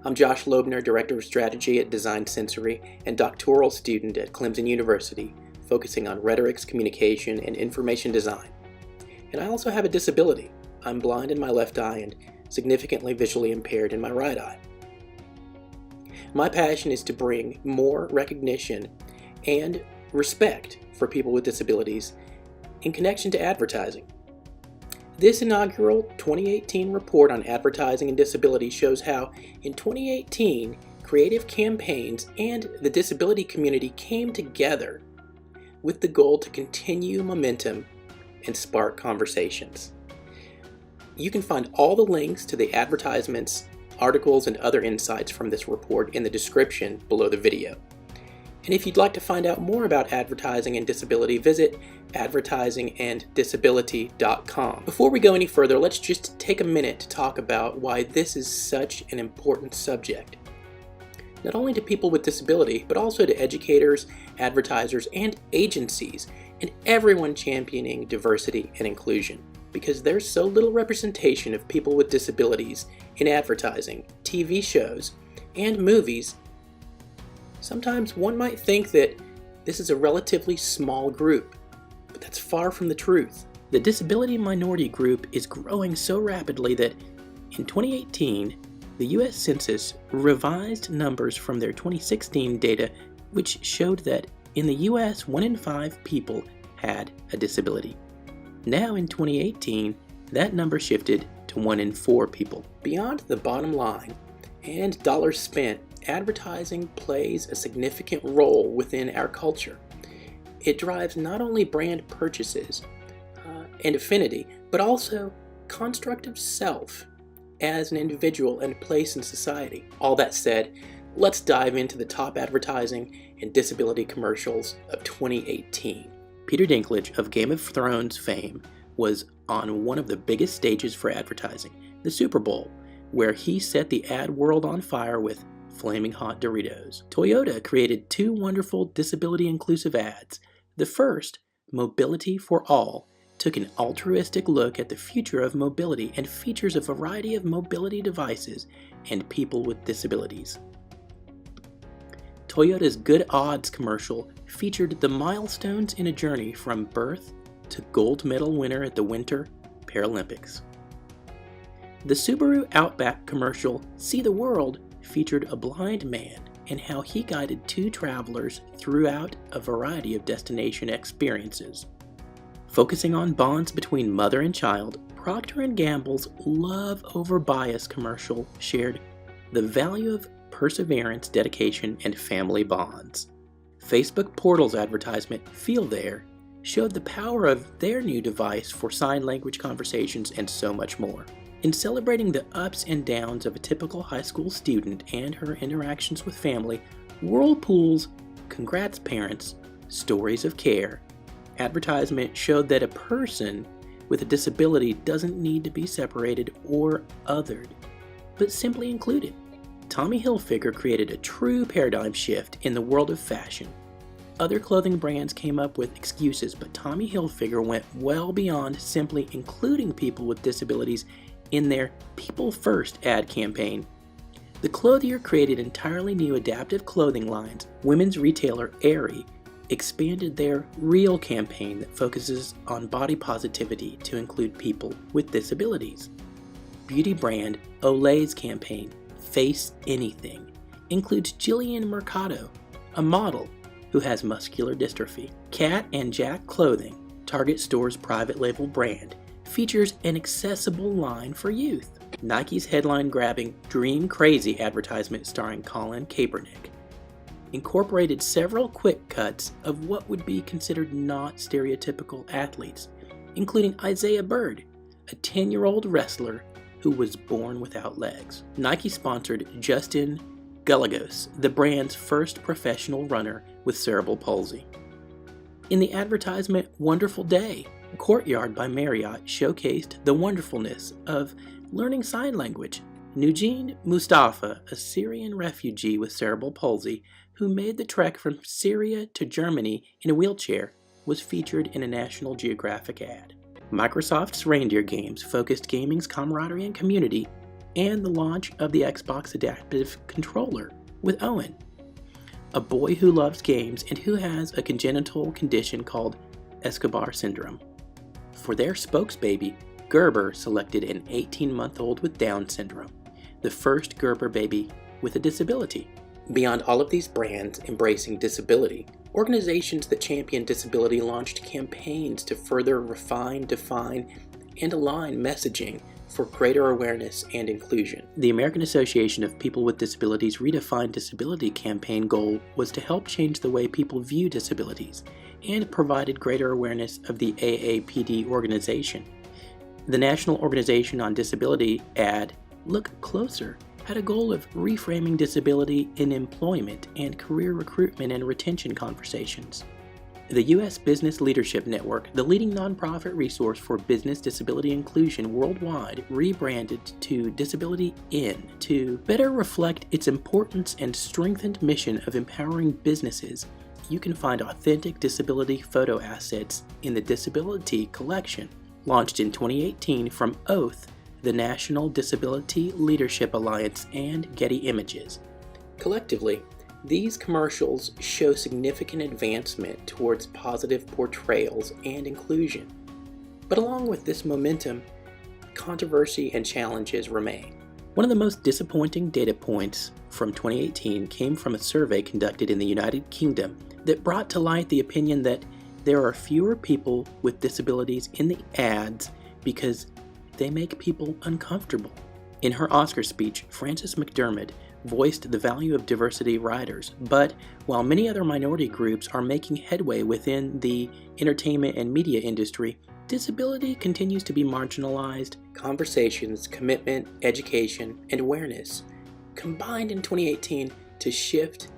I'm Josh Loebner, Director of Strategy at Design Sensory and doctoral student at Clemson University, focusing on rhetorics, communication, and information design. And I also have a disability. I'm blind in my left eye and significantly visually impaired in my right eye. My passion is to bring more recognition and respect for people with disabilities in connection to advertising. This inaugural 2018 report on advertising and disability shows how, in 2018, creative campaigns and the disability community came together with the goal to continue momentum and spark conversations. You can find all the links to the advertisements, articles, and other insights from this report in the description below the video. And if you'd like to find out more about advertising and disability, visit advertisinganddisability.com. Before we go any further, let's just take a minute to talk about why this is such an important subject. Not only to people with disability, but also to educators, advertisers, and agencies, and everyone championing diversity and inclusion. Because there's so little representation of people with disabilities in advertising, TV shows, and movies. Sometimes one might think that this is a relatively small group, but that's far from the truth. The disability minority group is growing so rapidly that in 2018, the U.S. Census revised numbers from their 2016 data, which showed that in the U.S., 1 in 5 people had a disability. Now in 2018, that number shifted to 1 in 4 people. Beyond the bottom line and dollars spent, advertising plays a significant role within our culture. It drives not only brand purchases and affinity, but also construct of self as an individual and place in society. All that said, let's dive into the top advertising and disability commercials of 2018. Peter Dinklage of Game of Thrones fame was on one of the biggest stages for advertising, the Super Bowl, where he set the ad world on fire with Flaming Hot Doritos. Toyota created 2 wonderful disability-inclusive ads. The first, Mobility for All, took an altruistic look at the future of mobility and features a variety of mobility devices and people with disabilities. Toyota's Good Odds commercial featured the milestones in a journey from birth to gold medal winner at the Winter Paralympics. The Subaru Outback commercial, See the World, featured a blind man and how he guided 2 travelers throughout a variety of destination experiences. Focusing on bonds between mother and child, Procter & Gamble's Love Over Bias commercial shared the value of perseverance, dedication, and family bonds. Facebook Portal's advertisement, Feel There, showed the power of their new device for sign language conversations and so much more. In celebrating the ups and downs of a typical high school student and her interactions with family, Whirlpool's Congrats Parents, Stories of Care advertisement showed that a person with a disability doesn't need to be separated or othered, but simply included. Tommy Hilfiger created a true paradigm shift in the world of fashion. Other clothing brands came up with excuses, but Tommy Hilfiger went well beyond simply including people with disabilities in their People First ad campaign. The clothier created entirely new adaptive clothing lines. Women's retailer Aerie expanded their Real campaign that focuses on body positivity to include people with disabilities. Beauty brand Olay's campaign, Face Anything, includes Jillian Mercado, a model who has muscular dystrophy. Cat and Jack Clothing, Target Store's private label brand, features an accessible line for youth. Nike's headline-grabbing Dream Crazy advertisement starring Colin Kaepernick incorporated several quick cuts of what would be considered not stereotypical athletes, including Isaiah Bird, a 10-year-old wrestler who was born without legs. Nike sponsored Justin Gallegos, the brand's first professional runner with cerebral palsy. In the advertisement Wonderful Day, Courtyard by Marriott showcased the wonderfulness of learning sign language. Nujeen Mustafa, a Syrian refugee with cerebral palsy who made the trek from Syria to Germany in a wheelchair, was featured in a National Geographic ad. Microsoft's Reindeer Games focused gaming's camaraderie and community and the launch of the Xbox Adaptive Controller with Owen, a boy who loves games and who has a congenital condition called Escobar syndrome. For their spokesbaby, Gerber selected an 18-month-old with Down syndrome, the first Gerber baby with a disability. Beyond all of these brands embracing disability, organizations that champion disability launched campaigns to further refine, define, and align messaging for greater awareness and inclusion. The American Association of People with Disabilities Redefined Disability campaign goal was to help change the way people view disabilities and provided greater awareness of the AAPD organization. The National Organization on Disability ad, Look Closer, had a goal of reframing disability in employment and career recruitment and retention conversations. The U.S. Business Leadership Network, the leading nonprofit resource for business disability inclusion worldwide, rebranded to Disability In to better reflect its importance and strengthened mission of empowering businesses. You can find authentic disability photo assets in the Disability Collection, launched in 2018 from Oath, the National Disability Leadership Alliance, and Getty Images. Collectively, these commercials show significant advancement towards positive portrayals and inclusion. But along with this momentum, controversy and challenges remain. One of the most disappointing data points from 2018 came from a survey conducted in the United Kingdom that brought to light the opinion that there are fewer people with disabilities in the ads because they make people uncomfortable. In her Oscar speech, Frances McDermott voiced the value of diversity riders, but while many other minority groups are making headway within the entertainment and media industry, disability continues to be marginalized. Conversations, commitment, education, and awareness combined in 2018 to shift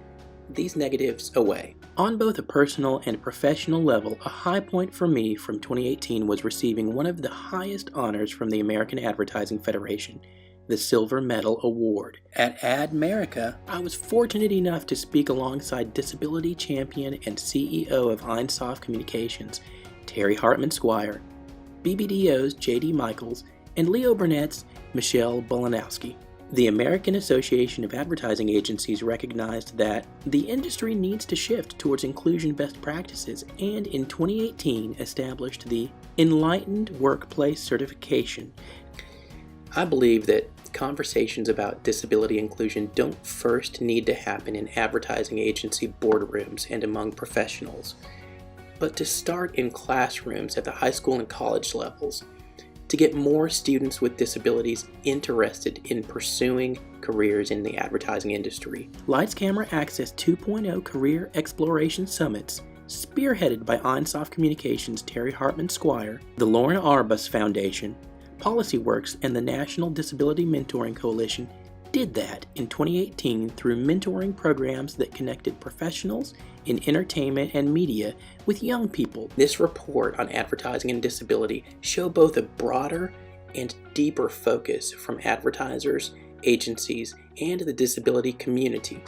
these negatives away. On both a personal and professional level, a high point for me from 2018 was receiving one of the highest honors from the American Advertising Federation, the Silver Medal Award. At AdMerica, I was fortunate enough to speak alongside disability champion and CEO of Einsoft Communications, Terry Hartman Squire, BBDO's J.D. Michaels, and Leo Burnett's Michelle Bolanowski. The American Association of Advertising Agencies recognized that the industry needs to shift towards inclusion best practices and in 2018 established the Enlightened Workplace Certification. I believe that conversations about disability inclusion don't first need to happen in advertising agency boardrooms and among professionals, but to start in classrooms at the high school and college levels, to get more students with disabilities interested in pursuing careers in the advertising industry. Lights Camera Access 2.0 Career Exploration Summits, spearheaded by Einsoft Communications' Terry Hartman Squire, the Lorna Arbus Foundation, PolicyWorks, and the National Disability Mentoring Coalition, did that in 2018 through mentoring programs that connected professionals in entertainment and media with young people. This report on advertising and disability showed both a broader and deeper focus from advertisers, agencies, and the disability community.